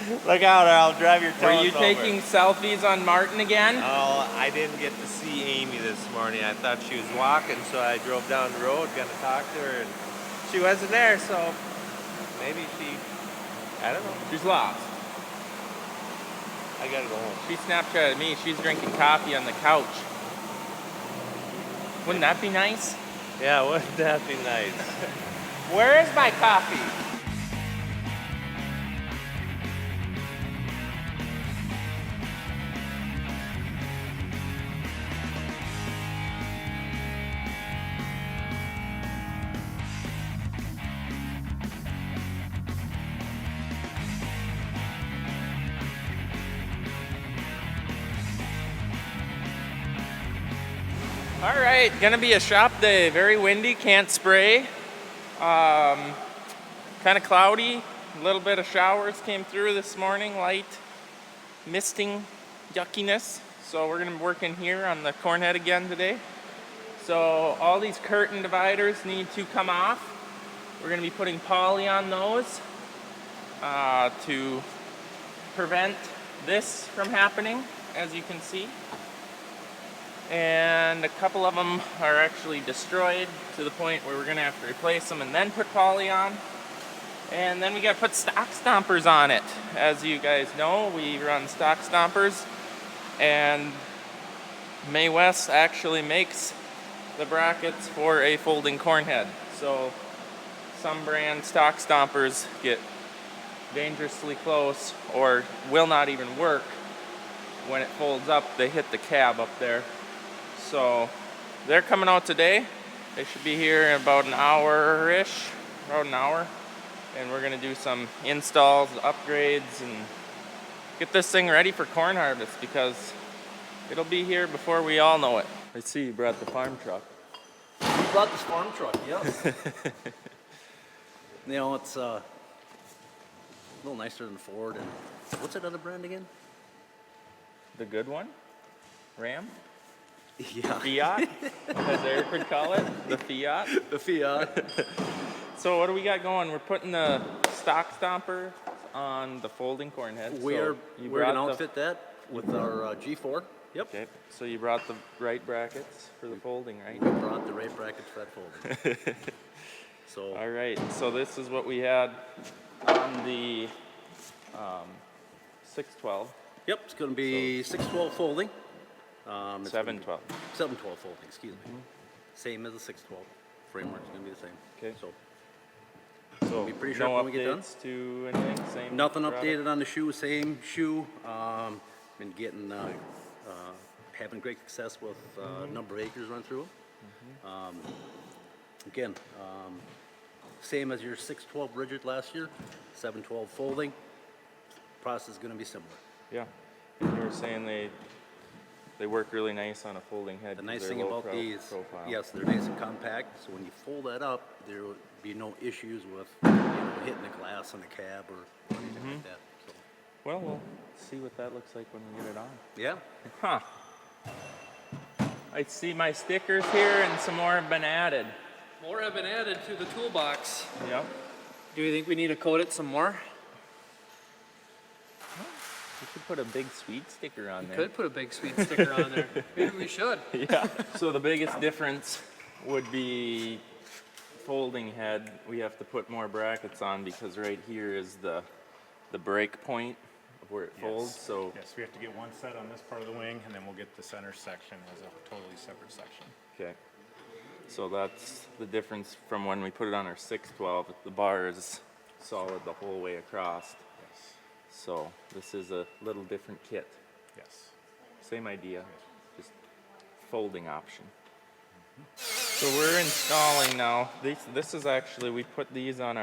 Look out or I'll drive your toes Were you over. taking selfies on Martin again? Oh, I didn't get to see Amy this morning. I thought she was walking, so I drove down the road, gonna talk to her, and she wasn't there, so maybe I don't know. She's lost. I gotta go home. She Snapchatted me. She's drinking coffee on the couch. Wouldn't that be nice? Yeah, wouldn't that be nice? Where is my coffee? All right, gonna be a shop day. Very windy, can't spray. Kind of cloudy. A little bit of showers came through this morning, light misting yuckiness. So we're gonna work in here on the corn head again today. So all these curtain dividers need to come off. We're gonna be putting poly on those to prevent this from happening, as you can see. And a couple of them are actually destroyed to the point where we're gonna have to replace them and then put poly on. And then we gotta put stock stompers on it. As you guys know, we run stock stompers, and May West actually makes the brackets for a folding corn head. So some brand stock stompers get dangerously close or will not even work. When it folds up, they hit the cab up there. So they're coming out today. They should be here in about an hour-ish, about an hour. And we're gonna do some installs, upgrades, and get this thing ready for corn harvest because it'll be here before we all know it. I see you brought the farm truck. We brought this farm truck, yes. You know, it's a little nicer than Ford. And what's that other brand again? The good one? Ram? Yeah. Fiat, as Eric would call it, the Fiat. The Fiat. So what do we got going? We're putting the stock stomper on the folding corn head. We're gonna outfit that with our G4. Yep. Okay, so you brought the right brackets for the folding, right? We brought the right brackets for that folding. So. All right, so this is what we had on the 612. Yep, it's gonna be 612 folding. 712. 712 folding, excuse me. Same as the 612. Framework's gonna be the same. Okay. So be pretty sharp no when we get done. updates to anything? Same Nothing product? updated on the shoe, same shoe. Been getting, having great success with number of acres run through them. Again, same as your 612 rigid last year, 712 folding. Process is gonna be similar. Yeah, and you were saying they work really nice on a folding head. The nice thing about these, profile. yes, they're nice and compact, so when you fold that up, there will be no issues with hitting the glass on the cab or anything like that. So. Well, we'll see what that looks like when we get it on. Yeah. Huh. I see my stickers here and some more have been added. More have been added to the toolbox. Yep. Do you think we need to coat it some more? We could put a big sweet sticker on there. Could put a big sweet sticker on there. Maybe we should. Yeah. So the biggest difference would be folding head. We have to put more brackets on because right here is the break point of where it folds. So yes, we have to get one set on this part of the wing, and then we'll get the center section as a totally separate section. okay. So that's the difference from when we put it on our 612. The bar is solid the whole way across. Yes. So this is a little different kit. Yes. Same idea, just folding option. So we're installing now. This is actually, we put these on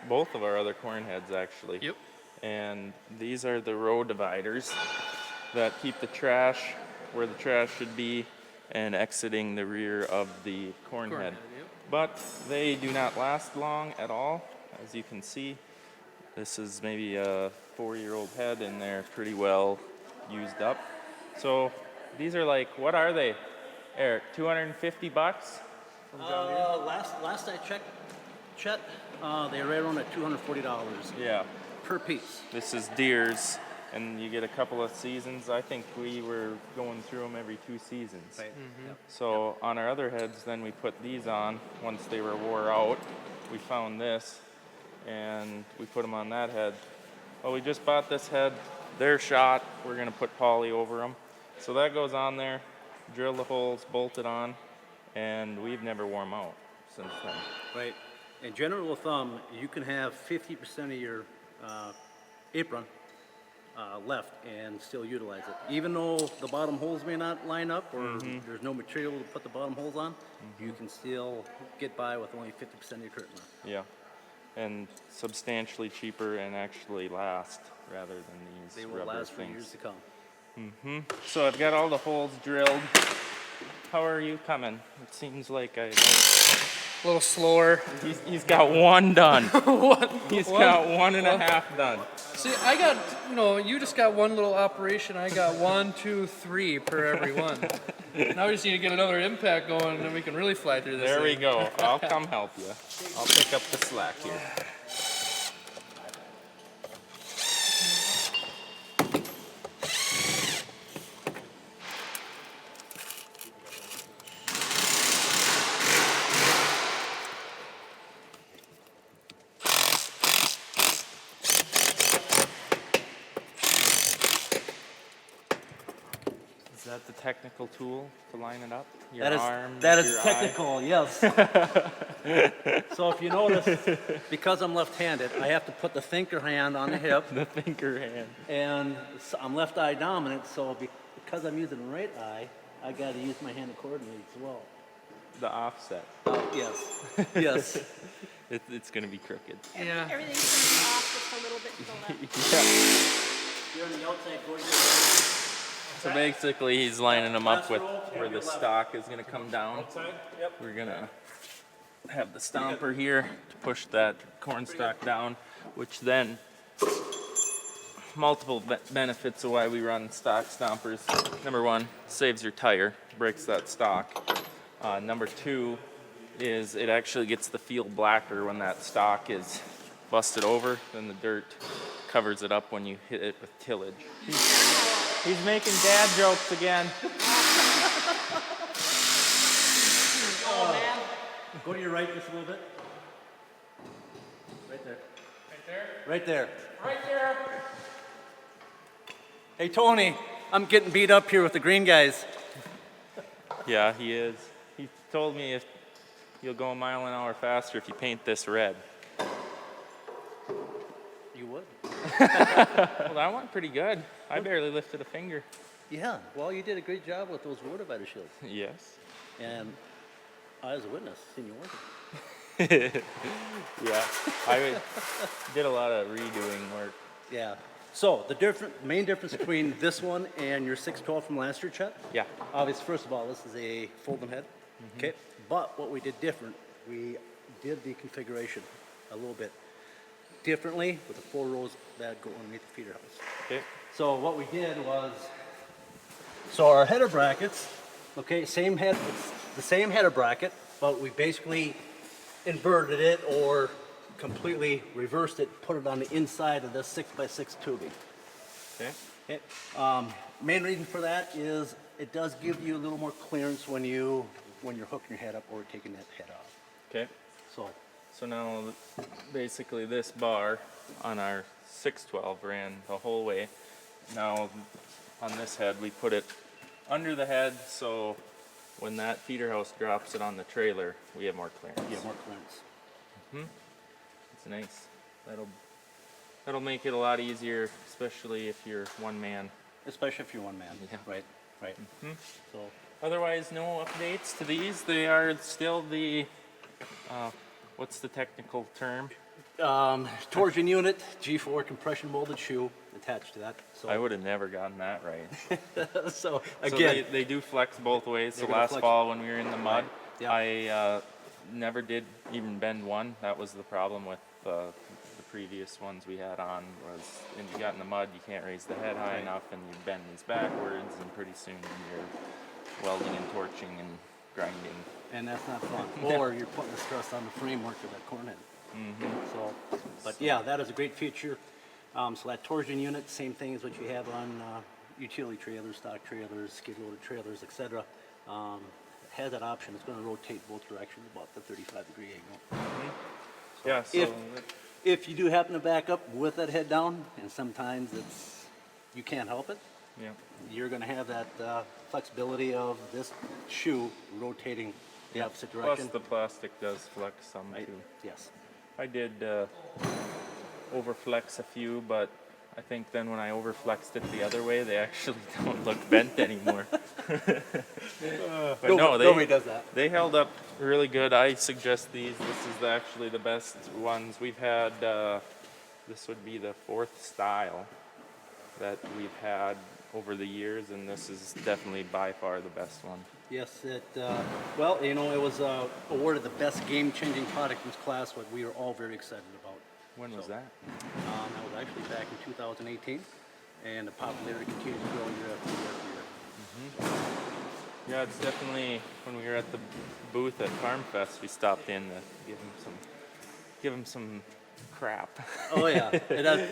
both of our other corn heads actually. Yep. And these are the row dividers that keep the trash where the trash should be and exiting the rear of the corn head. Yep. But they do not last long at all, as you can see. This is maybe a 4-year-old head and they're pretty well used up. So these are like, what are they, Eric, 250 bucks? Last I checked, Chet, they were right around at $240. Yeah. per piece. This is deers, and you get a couple of seasons. I think we were going through them every 2 seasons. Right. Yep. So on our other heads, then we put these on once they were wore out. We found this, and we put them on that head. Well, we just bought this head. They're shot. We're going to put poly over them. So that goes on there, drill the holes, bolt it on, and we've never worn them out since then. Right. In general of thumb, you can have 50% of your apron left and still utilize it. Even though the bottom holes may not line up or there's no material to put the bottom holes on, you can still get by with only 50% of your curtain left. Yeah, and substantially cheaper and actually last rather than these They will rubber last for things. years to come. So I've got all the holes drilled. How are you coming? It seems like A little slower. he's got one done. He's One? got 1.5 done. See, I got, you just got one little operation. I got 1, 2, 3 per every one. Now we just need to get another impact going, and then we can really fly through this There we thing. go. I'll come help you. I'll pick up the slack here. Is that the technical tool to line it up? Your arm, that is your eye? technical, yes. So if you notice, because I'm left-handed, I have to put the thinker hand on the hip, The thinker hand. and I'm left eye dominant, so because I'm using the right eye, I got to use my hand accordingly as well. The offset. Yes, yes. It's going to be crooked. Yeah. Everything's going to be off just a little bit to the left. Yeah. You're on the outside, go to your right. So basically, he's lining them up with Last row, where the your left. stock is going to come down. Yep. We're going to have the stomper here to push that corn stalk down, which then multiple benefits of why we run stock stompers. Number 1, saves your tire, breaks that stock. Number 2 is it actually gets the field blacker when that stock is busted over, then the dirt covers it up when you hit it with tillage. He's making dad jokes again. Go to your right just a little bit. Right there. Right there? Right there. Hey, Tony, I'm getting beat up here with the green guys. Yeah, he is. He told me if you'll go a mile an hour faster if you paint this red. You would? Well, that went pretty good. I barely lifted a finger. Yeah, well, you did a great job with those rotovider shields. Yes. And I, as a witness, seen you working. Yeah. I did a lot of redoing work. Yeah. So the main difference between this one and your 612 from last year, Chet, Yeah. obviously, first of all, this is a folding head. Okay. But what we did different, we did the configuration a little bit differently with the 4 rows that go underneath the feeder house. Okay. So what we did was, so our header brackets, okay, same head, it's the same header bracket, but we basically inverted it or completely reversed it, put it on the inside of this 6x6 tubing. Okay. Okay. Main reason for that is it does give you a little more clearance when you're hooking your head up or taking that head off. Okay. So, now, basically, this bar on our 612 ran the whole way. Now, on this head, we put it under the head, so when that feeder house drops it on the trailer, we have more clearance. yeah, more clearance. It's nice. That'll make it a lot easier, especially if you're one man. Especially if you're one man. Yeah. Right, right. So, Otherwise, no updates to these. They are still the, what's the technical term? torsion unit, G4 compression molded shoe attached to that. So, I would have never gotten that right. so So again, they do flex both ways. So They're gonna last flex- fall when we were in the mud, Yeah. I never did even bend one. That was the problem with the previous ones we had on was when you got in the mud, you can't raise the head high enough and you bend these backwards and pretty soon you're welding and torching and grinding. and that's not fun. Or you're putting the stress on the framework of that corn head. So, but yeah, that is a great feature. So that torsion unit, same thing as what you have on utility trailers, stock trailers, skid loader trailers, etc. Has that option. It's going to rotate both directions about the 35-degree angle. Yeah, so If you do happen to back up with that head down, and sometimes you can't help it, yeah. you're going to have that flexibility of this shoe rotating the opposite Plus direction. the plastic does flex some Right? too. Yes. I did overflex a few, but I think then when I overflexed it the other way, they actually don't look bent anymore. But no, nobody does that. they held up really good. I suggest these. This is actually the best ones we've had. This would be the 4th style that we've had over the years, and this is definitely by far the best one. Yes, well, you know, it was awarded the best game-changing product in this class, what we are all very excited about. When was that? That was actually back in 2018, and the popularity continues to grow year after year after year. Yeah, it's definitely when we were at the booth at Farm Fest, we stopped in to give him some crap. Oh yeah,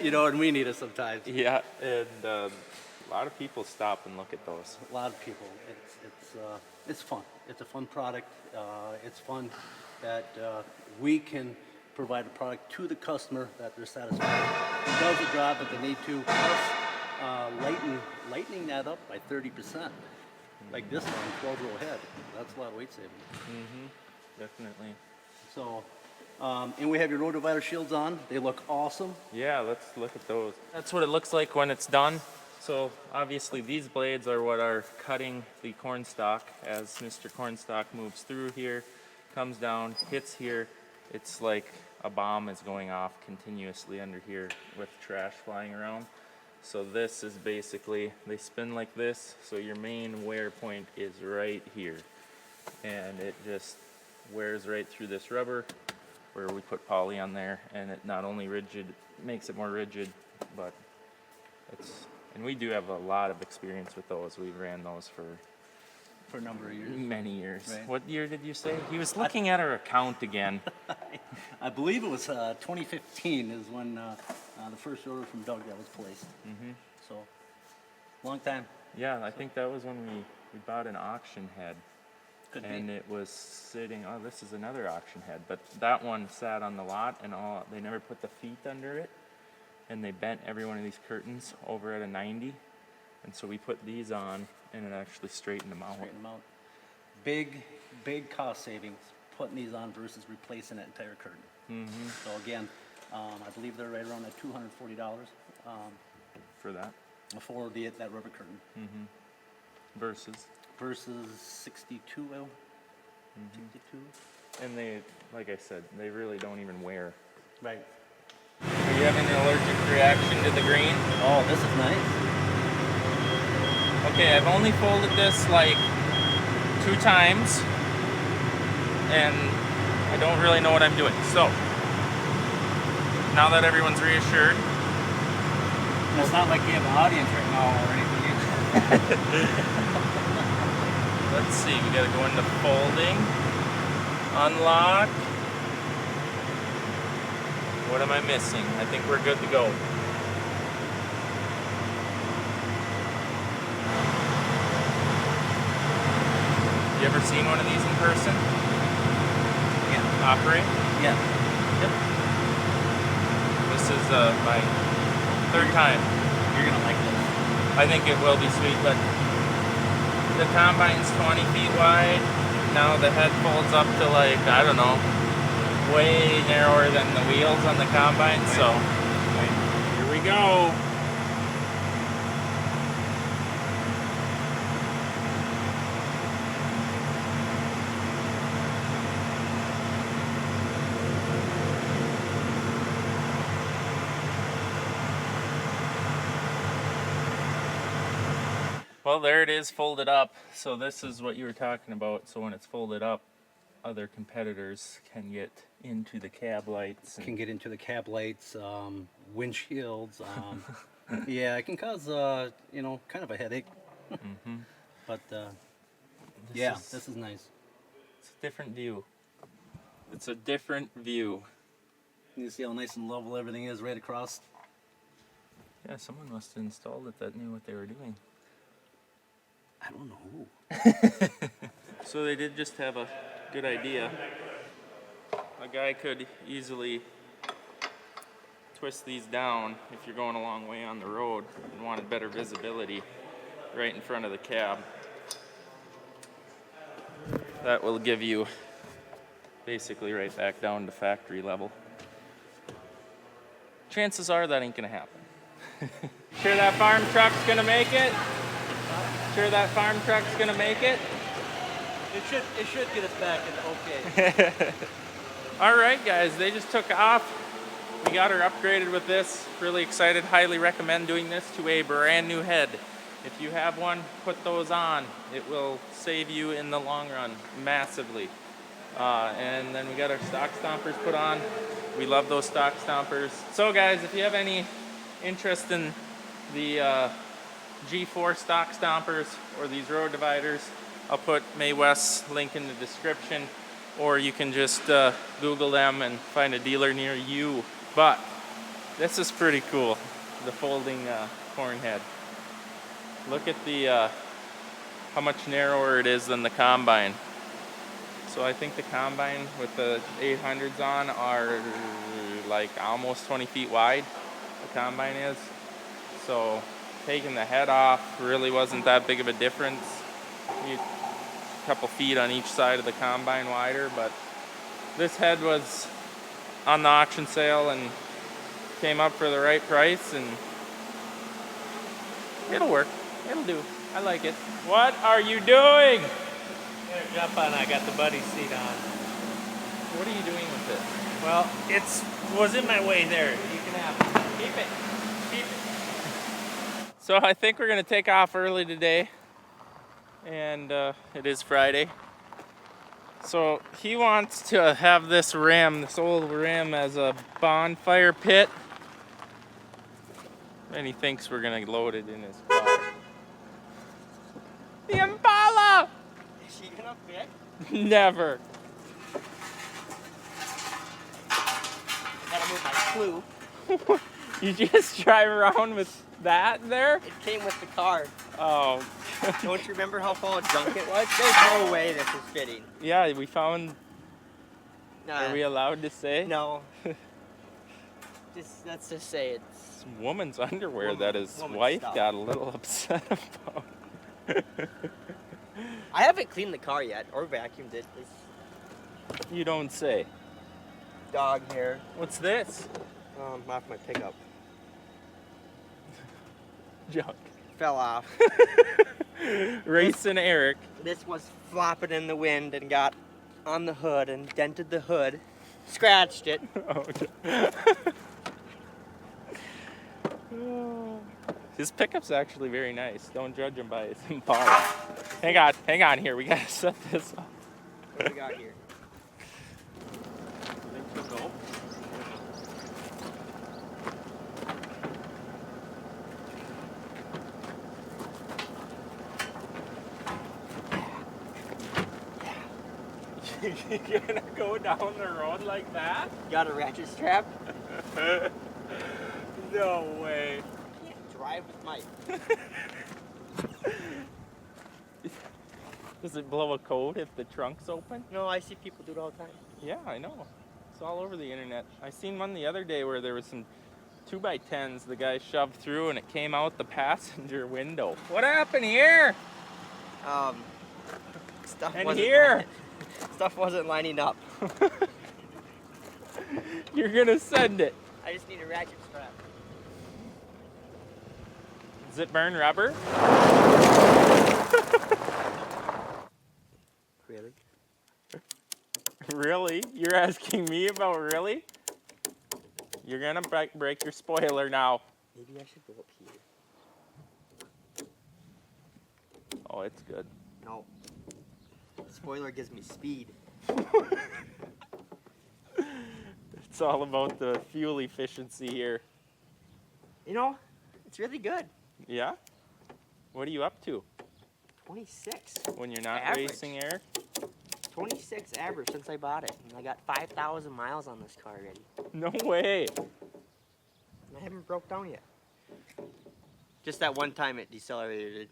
you know, and we need it sometimes. Yeah, and a lot of people stop and look at those. A lot of people. It's fun. It's a fun product. It's fun that we can provide a product to the customer that they're satisfied. It does the job that they need to. Plus, lightening that up by 30%. Like this one, 12-row head. That's a lot of weight saving. Definitely. So, and we have your row divider shields on. They look awesome. Yeah, let's look at those. That's what it looks like when it's done. So obviously these blades are what are cutting the corn stalk. As Mr. Cornstalk moves through here, comes down, hits here, it's like a bomb is going off continuously under here with trash flying around. So this is basically, they spin like this, so your main wear point is right here. And it just wears right through this rubber where we put poly on there, and it not only makes it more rigid, but and we do have a lot of experience with those. We ran those for a number of years. many years. Right. What year did you say? He was looking at our account again. I believe it was 2015 is when the first order from Doug that was placed. So, long time. Yeah, I think that was when we bought an auction head. Could And be. it was sitting, oh, this is another auction head, but that one sat on the lot, and they never put the feet under it, and they bent every one of these curtains over at a 90, and so we put these on, and it actually straightened them out. Straighten them out. Big cost savings putting these on versus replacing that entire curtain. So again, I believe they're right around at $240 For that, for that rubber curtain versus, versus 62. 62. and they, like I said, they really don't even wear. Right. Are you having an allergic reaction to the green? Oh, this is nice. Okay, I've only folded this like 2 times, and I don't really know what I'm doing. So, now that everyone's reassured, It's not like you have an audience right now or anything. let's see, we gotta go into folding, unlock. What am I missing? I think we're good to go. You ever seen one of these in person? Yeah. Operate? Yeah. This is my 3rd time. You're gonna like this. I think it will be sweet, but the combine's 20 feet wide. Now the head folds up to like, I don't know, way narrower than the wheels on the combine, so here we go. Well, there it is folded up. So this is what you were talking about. So when it's folded up, other competitors can get into the cab lights. Can get into the cab lights, windshields. Yeah, it can cause kind of a headache. But this is nice. It's a different view. It's a different view. You see how nice and level everything is right across. Yeah, someone must have installed it that knew what they were doing. I don't know who. So they did just have a good idea. A guy could easily twist these down if you're going a long way on the road and wanted better visibility right in front of the cab. That will give you basically right back down to factory level. Chances are that ain't gonna happen. Sure that farm truck's gonna make it? Sure that farm truck's gonna make it? It should get us back in okay. All right, guys, they just took off. We got her upgraded with this. Really excited, highly recommend doing this to a brand new head. If you have one, put those on. It will save you in the long run massively. And then we got our stock stompers put on. We love those stock stompers. So guys, if you have any interest in the G4 stock stompers or these road dividers, I'll put May West's link in the description, or you can just Google them and find a dealer near you. But this is pretty cool, the folding corn head. Look at the how much narrower it is than the combine. So I think the combine with the 800s on are like almost 20 feet wide, the combine is. So taking the head off really wasn't that big of a difference. A couple feet on each side of the combine wider, but this head was on the auction sale and came up for the right price, and it'll work. It'll do. I like it. What are you doing? Here, jump on. I got the buddy seat on. What are you doing with it? Well, was in my way there. You can have it. Keep it. Keep it. So I think we're gonna take off early today, and it is Friday. So he wants to have this old ram as a bonfire pit, and he thinks we're gonna load it in his car. The Impala! Is she gonna fit? Never. Gotta move my clue. You just drive around with that there? It came with the car. Oh. Don't you remember how full of junk it was? There's no way this is fitting. Yeah, we found. Nah, Are we allowed to say? no. Let's just say it's It's woman's underwear Woman- that his woman wife stuff. got a little upset about. I haven't cleaned the car yet or vacuumed it. It's You don't say. dog hair What's this? off my pickup. Junk. Fell off. Racing Eric. This was flopping in the wind and got on the hood and dented the hood, scratched it. His pickup's actually very nice. Don't judge him by his Impala. Hang on here. We gotta set this up. What do we got here? You're gonna go down the road like that? Got a ratchet strap? No way. I can't drive with my. Does it blow a coat if the trunk's open? No, I see people do it all the time. Yeah, I know. It's all over the internet. I seen one the other day where there was some 2x10s the guy shoved through and it came out the passenger window. What happened here? Stuff And wasn't here. Stuff wasn't lining up. You're gonna send it. I just need a ratchet strap. Does it burn rubber? Really? Really? You're asking me about really? You're gonna break your spoiler now. Maybe I should go up here. Oh, it's good. No. Spoiler gives me speed. It's all about the fuel efficiency here. You know, it's really good. Yeah? What are you up to 26. when you're not Average. racing, Eric? 26 average since I bought it. And I got 5,000 miles on this car already. No way. And I haven't broke down yet. Just that one time it decelerated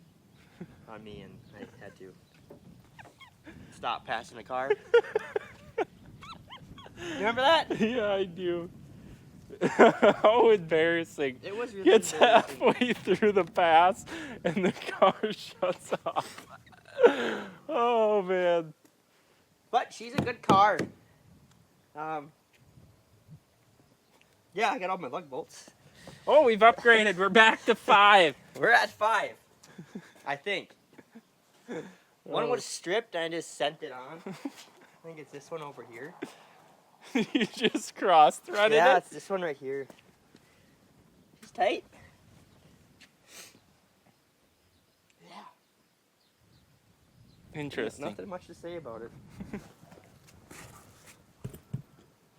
on me and I had to stop passing a car. You remember that? Yeah, I do. How embarrassing. It was really Gets embarrassing. halfway through the pass and the car shuts off. Oh, man. But she's a good car. Yeah, I got all my lug bolts. Oh, we've upgraded. We're back to 5. We're at 5, I think. One was stripped and I just sent it on. I think it's this one over here. You just cross-threaded Yeah, it? it's this one right here. It's tight. Yeah. Interesting. Nothing much to say about it.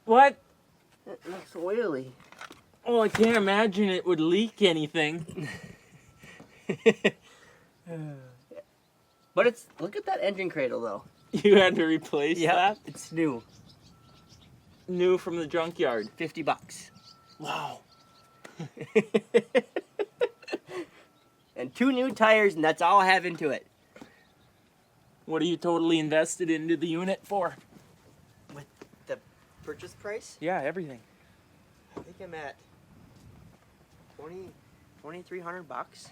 What? It looks oily. Oh, I can't imagine it would leak anything. But it's, look at that engine cradle though. You had to replace that? It's new. New from the junkyard. $50. Wow. And 2 new tires and that's all I have into it. What are you totally invested into the unit for? With the purchase price, Yeah, everything. I think I'm at $2,300.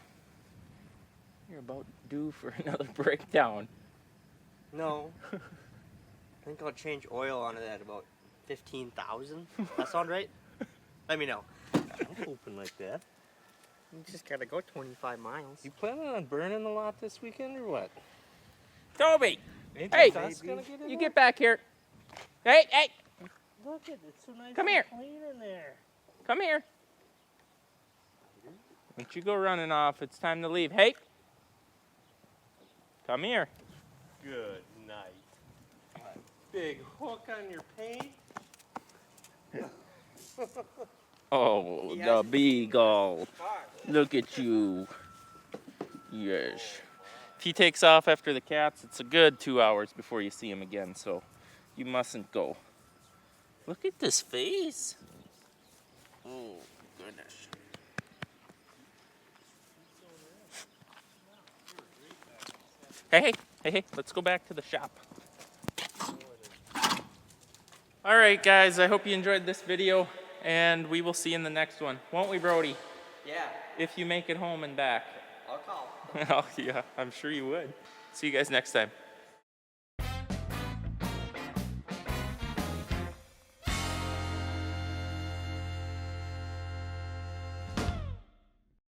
You're about due for another breakdown. No. I think I'll change oil on it at about 15,000. That sound right? Let me know. I'm hoping like that. You just gotta go 25 miles. You planning on burning a lot this weekend or what? Toby! Ain't Hey! your dust gonna get in You there? get back here. Hey, hey! Look at it, it's so nice Come and here. clean in there. Come here. Don't you go running off. It's time to leave. Hey! Come here. Good night. Big hook on your paint. Oh, He the has- beagle. Look at you. Yes. If he takes off after the cats, it's a good 2 hours before you see him again, so you mustn't go. Look at this face. Oh, goodness. Hey, let's go back to the shop. All right, guys, I hope you enjoyed this video, and we will see you in the next one. Won't we, Brody? Yeah, If you make it home and back. I'll call. Oh, yeah, I'm sure you would. See you guys next time.